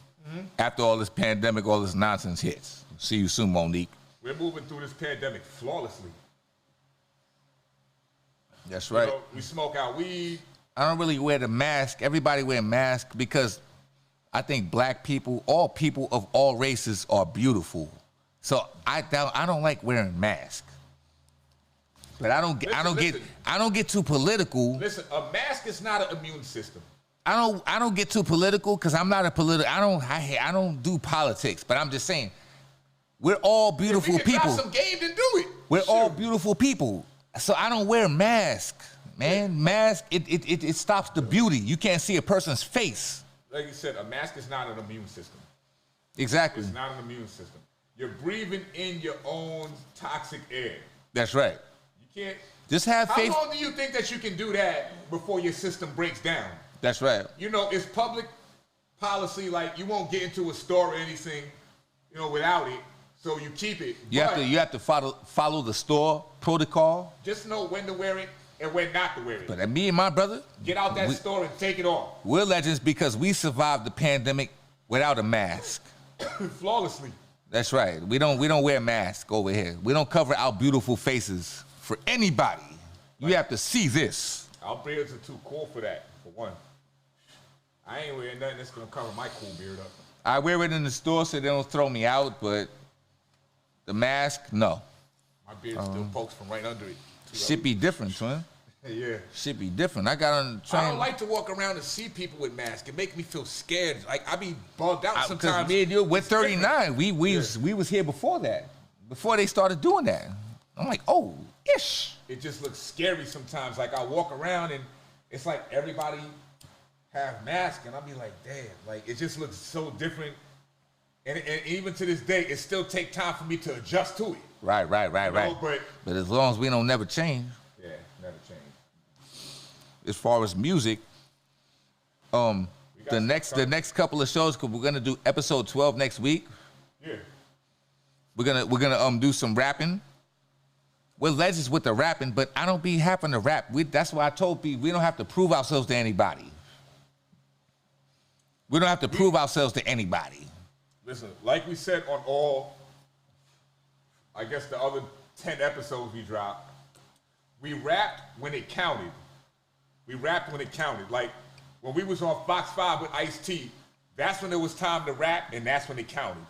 After all this pandemic, all this nonsense hits. See you soon, Monique. We're moving through this pandemic flawlessly. That's right. You know, we smoke our weed. I don't really wear the mask. Everybody wear a mask because I think black people, all people of all races are beautiful. So I don't like wearing masks. But I don't get too political. Listen, a mask is not an immune system. I don't get too political because I'm not a political. I don't do politics. But I'm just saying, we're all beautiful if we can people. drop some game, then do it. We're all beautiful people. So I don't wear a mask, man. Mask it stops the beauty. You can't see a person's face. Like you said, a mask is not an immune system. Exactly. It's not an immune system. You're breathing in your own toxic air. That's right. You can't. Just have faith. How long do you think that you can do that before your system breaks down? That's right. You know, it's public policy. Like you won't get into a store or anything, you know, without it. So you keep it. You have to follow the store protocol. Just know when to wear it and when not to wear it. But me and my brother, get out that store and take it off. We're legends because we survived the pandemic without a mask. Flawlessly. That's right. We don't wear masks over here. We don't cover our beautiful faces for anybody. You have to see this. Our beards are too cool for that, for one. I ain't wearing nothing that's gonna cover my cool beard up. I wear it in the store so they don't throw me out, but the mask, no. My beard still pokes from right under it. Shit be different, twin. Yeah. Shit be different. I got on the train. I don't like to walk around and see people with masks. It make me feel scared. Like I be bugged out sometimes. Because me and you, we're 39. We was here before that. Before they started doing that. I'm like, oh, ish. It just looks scary sometimes. Like I walk around and it's like everybody have masks and I'll be like, damn. Like it just looks so different. And even to this day, it still take time for me to adjust to it. Right. But as long as we don't never change. Yeah, never change. As far as music, the next couple of shows, cause we're gonna do episode 12 next week. Yeah. We're gonna do some rapping. We're legends with the rapping, but I don't be having to rap. That's why I told people we don't have to prove ourselves to anybody. We don't have to prove ourselves to anybody. Listen, like we said on all, I guess the other 10 episodes we dropped, we rapped when it counted. We rapped when it counted. Like when we was on Fox 5 with Ice-T, that's when it was time to rap and that's when it counted.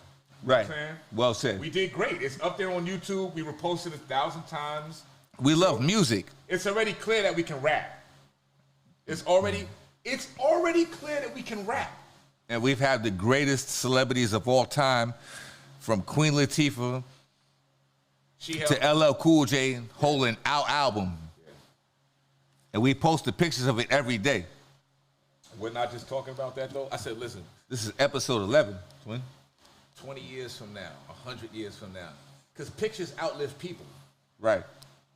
You know what I'm saying? Well said. We did great. It's up there on YouTube. We reposted 1,000 times. We love music. It's already clear that we can rap. It's already clear that we can rap. And we've had the greatest celebrities of all time, from Queen Latifah to LL Cool J holding our album. Yeah. And we post the pictures of it every day. We're not just talking about that though. I said, listen. This is episode 11, twin. 20 years from now, 100 years from now. Because pictures outlive people. Right.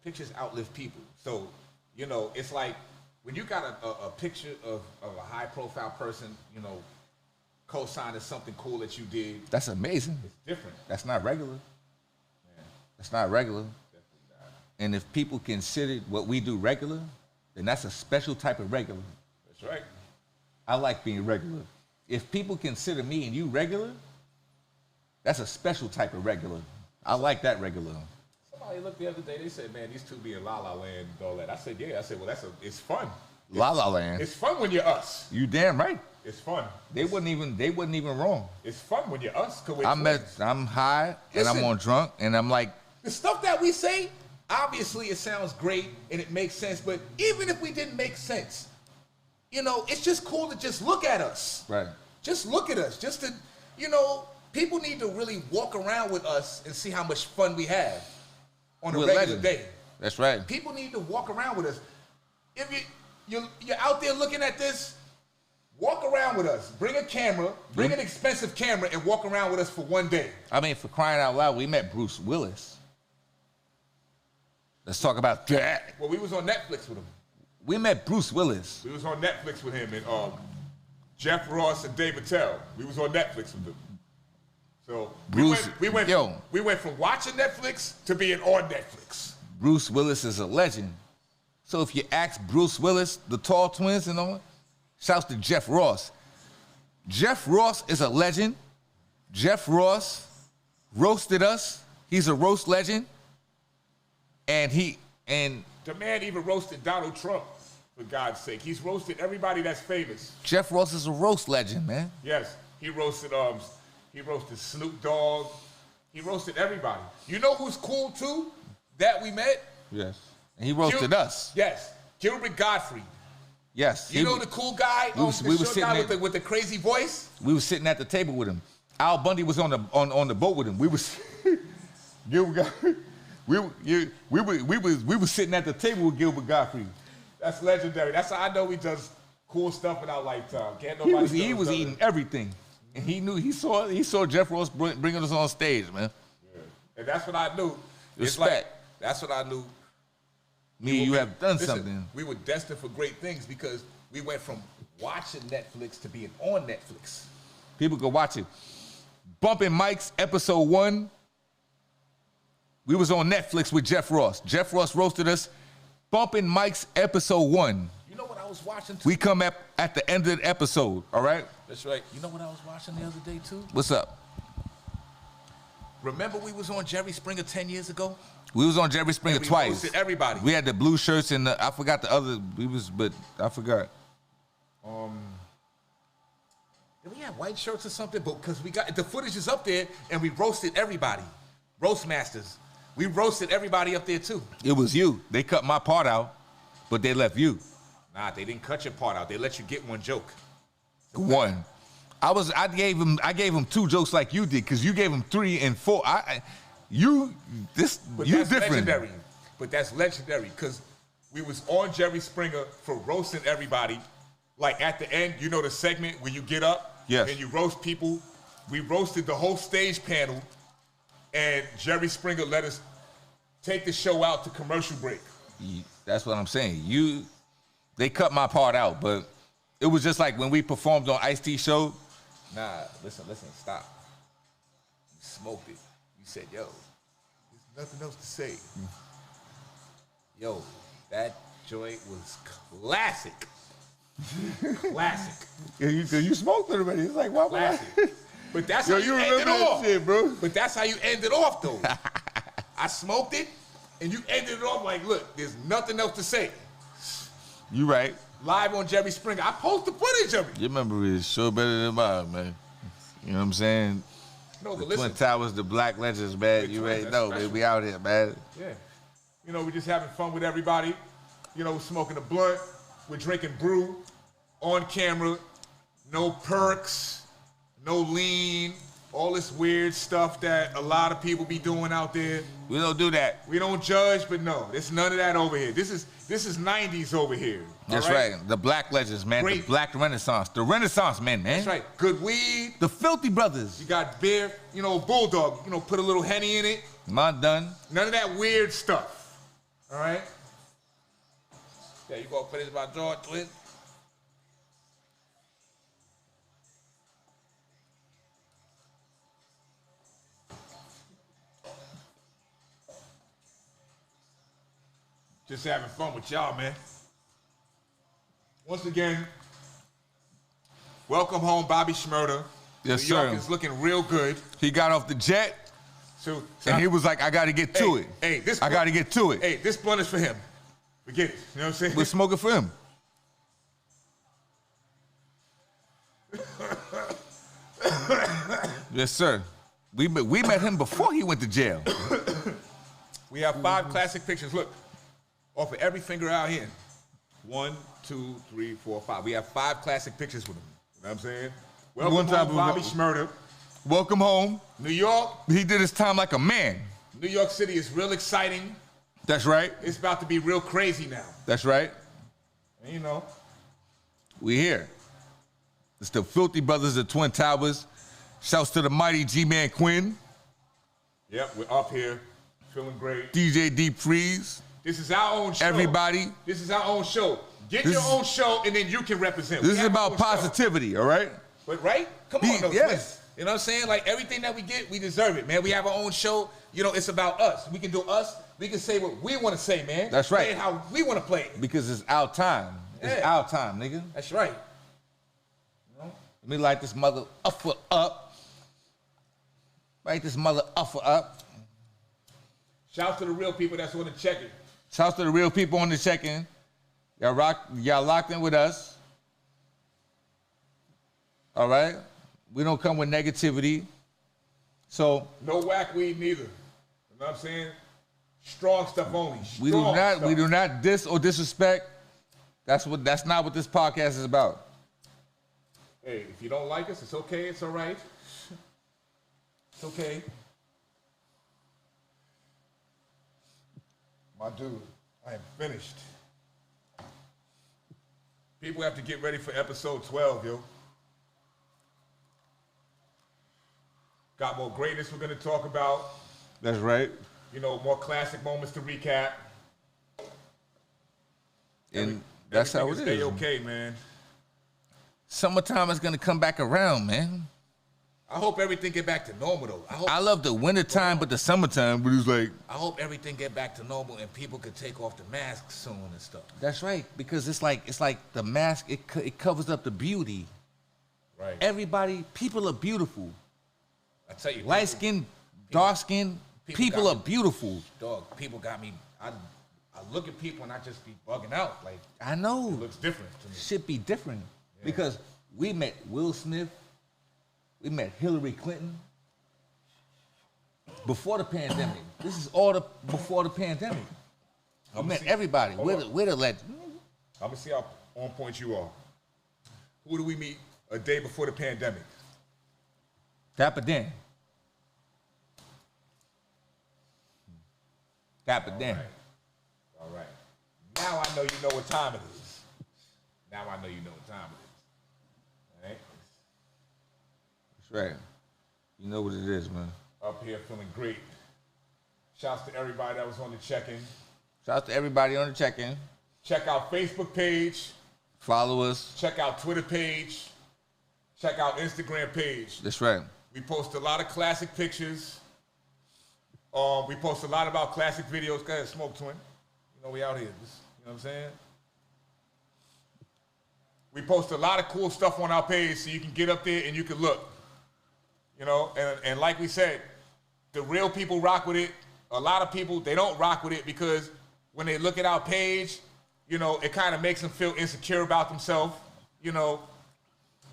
Pictures outlive people. So, you know, it's like when you got a picture of a high profile person, you know, co-signing something cool that you did. That's amazing. It's different. That's not regular. Yeah. That's not regular. Definitely not. And if people consider what we do regular, then that's a special type of regular. That's right. I like being regular. If people consider me and you regular, that's a special type of regular. I like that regular. Somebody looked the other day, they said, man, these two be in La La Land and all that. I said, yeah. I said, well, it's fun. La La Land. It's fun when you're us. You damn right. It's fun. They wasn't even wrong. It's fun when you're us. I'm high and I'm on drunk and I'm like, the stuff that we say, obviously it sounds great and it makes sense, but even if we didn't make sense, you know, it's just cool to just look at us. Right. Just look at us. Just to, you know, people need to really walk around with us and see how much fun we have on a regular day. That's right. People need to walk around with us. If you're out there looking at this, walk around with us. Bring a camera, bring an expensive camera, and walk around with us for one day. I mean, for crying out loud, we met Bruce Willis. Let's talk about that. Well, we was on Netflix with him. We met Bruce Willis. We was on Netflix with him and Jeff Ross and Dave Attell. We was on Netflix with them. So we went from watching Netflix to being on Netflix. Bruce Willis is a legend. So if you ask Bruce Willis, the tall twins and all, shouts to Jeff Ross. Jeff Ross is a legend. Jeff Ross roasted us. He's a roast legend. And the man even roasted Donald Trump, for God's sake. He's roasted everybody that's famous. Jeff Ross is a roast legend, man. Yes, he roasted Snoop Dogg. He roasted everybody. You know who's cool too that we met? Yes. And he roasted us. Yes, W.J.B.III. Yes. You know the cool guy, we were short guy with the crazy voice? We were sitting at the table with him. Al Bundy was on the boat with him. We was we were sitting at the table with Gilbert-Gottfried. That's legendary. That's how I know he does cool stuff in our lifetime. Can't nobody. He was eating everything, and he saw Jeff Ross bringing us on stage, man. Yeah. And that's what I knew. Respect. That's what I knew. You have done something. We were destined for great things because we went from watching Netflix to being on Netflix. People go watch it. Bumping Mics, episode 1. We was on Netflix with Jeff Ross. Jeff Ross roasted us. Bumping Mics, episode 1. You know what I was watching too? We come up at the end of the episode, all right? That's right. You know what I was watching the other day too? What's up? Remember we was on Jerry Springer 10 years ago? We was on Jerry Springer twice. We roasted everybody. We had the blue shirts and I forgot the other. But I forgot. Did we have white shirts or something? But because we got the footage is up there and we roasted everybody. Roast masters. We roasted everybody up there too. It was you. They cut my part out, but they left you. Nah, they didn't cut your part out. They let you get one joke. One. I gave him 2 jokes like you did, because you gave him 3 and 4. You different. Legendary. But that's legendary because we was on Jerry Springer for roasting everybody. Like at the end, you know the segment where you get up and you roast people. We roasted the whole stage panel, and Jerry Springer let us take the show out to commercial break. That's what I'm saying. They cut my part out, but it was just like when we performed on Ice-T's show. Nah, listen, stop. You smoked it. You said, yo, there's nothing else to say. Yo, that joint was classic. Classic. You smoked it already. It's like, why would I? Classic. But that's how you end it off. Shit, bro. But that's how you end it off, though. I smoked it, and you ended it off like, look, there's nothing else to say. You right. Live on Jerry Springer. I post the footage of it. Your memory is sure better than mine, man. You know what I'm saying? No, the but listen. Twin Towers, the Black Legends, man. You already know, man. We out here, man. Yeah. You know, we're just having fun with everybody. You know, we're smoking a blunt. We're drinking brew on camera. No perks, no lean, all this weird stuff that a lot of people be doing out there. We don't do that. We don't judge, but no, there's none of that over here. This is 90s over here. That's right. The Black Legends, man. Great. The Black Renaissance. The Renaissance men, man. That's right. Good weed. The Filthy Brothers. You got beer, you know, Bulldog, you know, put a little Henny in it. Not done. None of that weird stuff. All right? Yeah, you gonna finish my jaw, twin? Just having fun with y'all, man. Once again, welcome home, Bobby Shmurda. Yes, New York sir. is looking real good. He got off the jet, and he was like, I got to get to it. Hey, I got to get to it. Hey, this blunt is for him. Forget it. You know what I'm saying? We're smoking for him. Yes, sir. We met him before he went to jail. We have 5 classic pictures. Look, off of every finger out here. 1, 2, 3, 4, 5. We have 5 classic pictures with him. You know what I'm saying? Welcome home, Bobby Shmurda. Welcome home. New York. He did his time like a man. New York City is real exciting. That's right. It's about to be real crazy now. That's right. And you know. We here. It's the Filthy Brothers of Twin Towers. Shouts to the mighty G-Man Quinn. Yep, we're up here. Feeling great. W.J.B.III. This is our own show. Everybody. This is our own show. Get your own show, and then you can represent. This is about positivity, all right? But right? Come on, though. Yes. You know what I'm saying? Like, everything that we get, we deserve it, man. We have our own show. You know, it's about us. We can do us. We can say what we want to say, man. That's right. Play it how we want to play it. Because it's our time. It's Yeah. our time, nigga. That's right. You know? Let me light this mother uffer up. Light this mother uffer up. Shouts to the real people that's on the check-in. Shouts to the real people on the check-in. Y'all locked in with us. All right? We don't come with negativity. So No whack weed neither. You know what I'm saying? Strong stuff only. we do not diss or disrespect. That's not what this podcast is about. Hey, if you don't like us, it's okay. It's all right. It's okay. My dude, I am finished. People have to get ready for episode 12, yo. Got more greatness we're going to talk about. That's right. You know, more classic moments to recap. And that's how it is. Stay okay, man. Summertime is gonna come back around, man. I hope everything get back to normal, though. I love the wintertime, but the summertime, but it's like. I hope everything get back to normal and people could take off the masks soon and stuff. That's right, because it's like the mask, it covers up the beauty. Right. Everybody, people are beautiful. I tell you, Light skin, dark skin, people are beautiful. Dog, people got me. I look at people and I just be bugging out. Like, I know. it looks different to me. Should be different. Because we met Will Smith, we met Hillary Clinton before the pandemic. This is all before the pandemic. We met everybody. We're the legend. I'm gonna see how on point you are. Who do we meet a day before the pandemic? Dapper Dan. Dapper Dan. All right. Now I know you know what time it is. Now I know you know what time it is. All right. That's right. You know what it is, man. Up here feeling great. Shouts to everybody that was on the check-in. Shout out to everybody on the check-in. Check out Facebook page. Follow us. Check out Twitter page. Check out Instagram page. That's right. We post a lot of classic pictures. We post a lot about classic videos. Go ahead, Smoke Twin. You know we out here. You know what I'm saying? We post a lot of cool stuff on our page so you can get up there and you can look. You know, and like we said, the real people rock with it. A lot of people, they don't rock with it because when they look at our page, you know, it kind of makes them feel insecure about themselves. You know,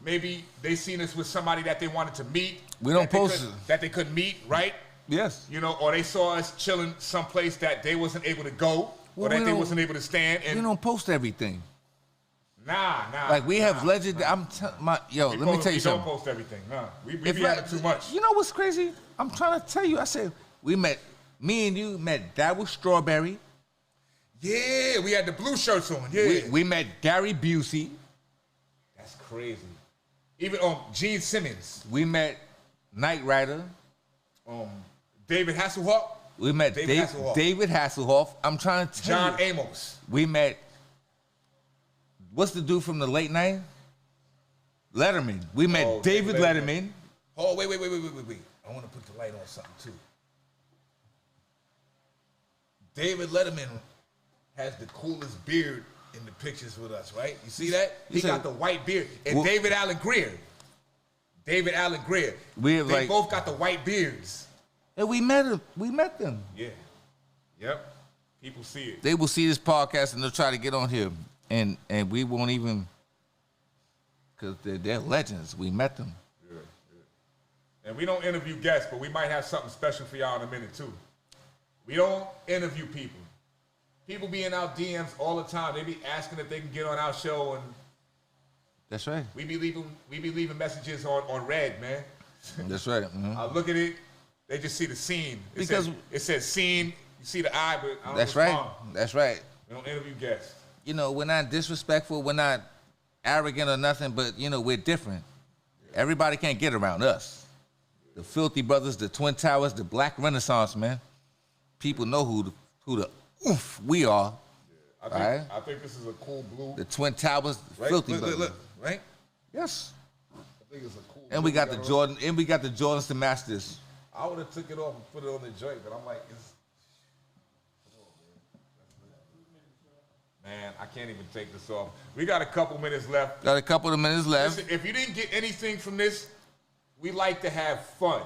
maybe they seen us with somebody that they wanted to meet. We don't post it. That they couldn't meet, right? Yes. You know, or they saw us chilling someplace that they wasn't able to go, or that they wasn't able to stand. And we don't post everything. Nah. Like we have legend. Nah. Let me tell you something. We don't post everything. Nah, we be having too much. You know what's crazy? I'm trying to tell you. I said me and you met Darryl Strawberry. Yeah, we had the blue shirts on. Yeah, We met Gary Busey. That's crazy. Even Gene Simmons. We met Knight Rider. David Hasselhoff. We met David Hasselhoff. I'm trying to tell John you. Amos. We met. What's the dude from the late night? Letterman. We met David Letterman. Oh, wait. I want to put the light on something too. David Letterman has the coolest beard in the pictures with us, right? You see that? He got the white beard. And David Allen Greer. They both got the white beards. And we met him. We met them. Yeah. Yep. People see it. They will see this podcast and they'll try to get on here. And we won't even, because they're legends. We met them. Yeah. And we don't interview guests, but we might have something special for y'all in a minute too. We don't interview people. People be in our DMs all the time. They be asking if they can get on our show, and that's right. We be leaving messages on red, man. That's right. Mm-hmm. I look at it, they just see the scene. It says scene. You see the eye, but I don't respond. That's right. We don't interview guests. You know, we're not disrespectful. We're not arrogant or nothing, but you know, we're different. Yeah. Everybody can't get around us. The Filthy Brothers, the Twin Towers, the Black Renaissance, man. People know who the oof we are. Yeah. I think this is a cool blue. The Twin Towers, right? Filthy Brothers. Look, right? Yes. I think it's a cool and we got the Jordan, and we got the Jordans to match this. I would have took it off and put it on the joint, but I'm like, can't even take this off. We got a couple minutes left. Got a couple of minutes left. Listen, if you didn't get anything from this, we like to have fun.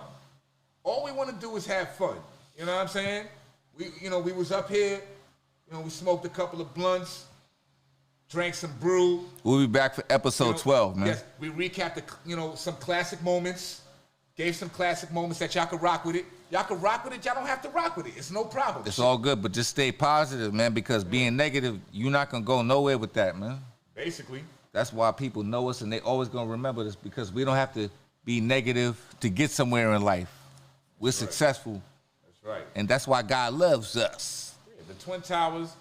All we want to do is have fun. You know what I'm saying? We was up here. We smoked a couple of blunts, drank some brew. We'll be back for episode 12, man. Yes, we recapped some classic moments. Gave some classic moments that y'all could rock with it. Y'all can rock with it. Y'all don't have to rock with it. It's no problem. It's all good, but just stay positive, man, because being negative, you're not going to go nowhere with that, man. Basically. That's why people know us, and they always going to remember this, because we don't have to be negative to get somewhere in life. We're successful. That's right. And that's why God loves us. Yeah, the Twin Towers,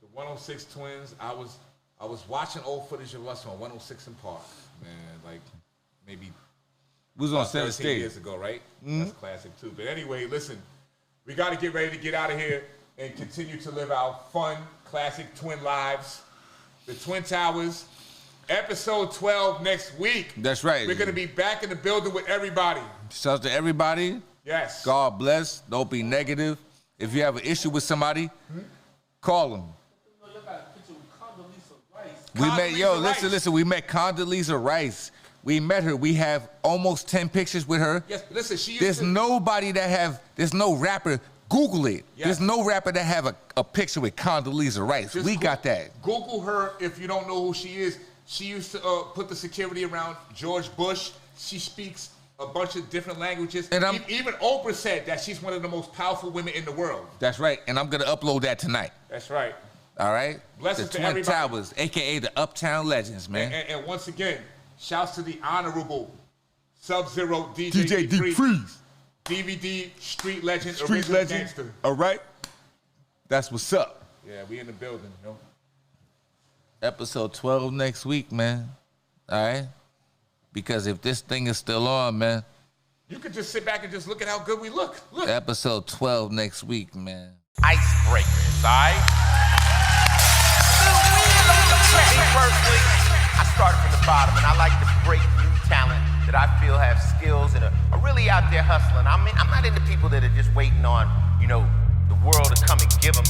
the 106 Twins, I was watching old footage of us on 106 in Park, man, like maybe We was on 13 State. years ago, right? That's classic too. But anyway, listen, we got to get ready to get out of here and continue to live our fun, classic twin lives. The Twin Towers, episode 12 next week. That's right. We're going to be back in the building with everybody. Shout out to everybody. Yes. God bless. Don't be negative. If you have an issue with somebody, call them. Listen, we met Condoleezza Rice. We met her. We have almost 10 pictures with her. Yes, listen, there's no rapper, Google it. Yes. There's no rapper that have a picture with Condoleezza Rice. We got that. Google her if you don't know who she is. She used to put the security around George Bush. She speaks a bunch of different languages. And even Oprah said that she's one of the most powerful women in the world. That's right. And I'm going to upload that tonight. That's right. All right? Blessings the to Twin everybody. Towers, a.k.a. the Uptown Legends, man. And once again, shouts to the Honorable Sub-Zero W.J.B.III. DVD Street Legend, Street Original Legend. Gangster. All right? That's what's up. Yeah, we in the building, Episode 12 next week, man. All right? Because if this thing is still on, man. You could just sit back and just look at how good we look. Look. Episode 12 next week, man. Icebreakers, all right? Me personally, I started from the bottom, and I like to break new talent that I feel have skills and are really out there hustling. I mean, I'm not into people that are just waiting on, the world to come and give them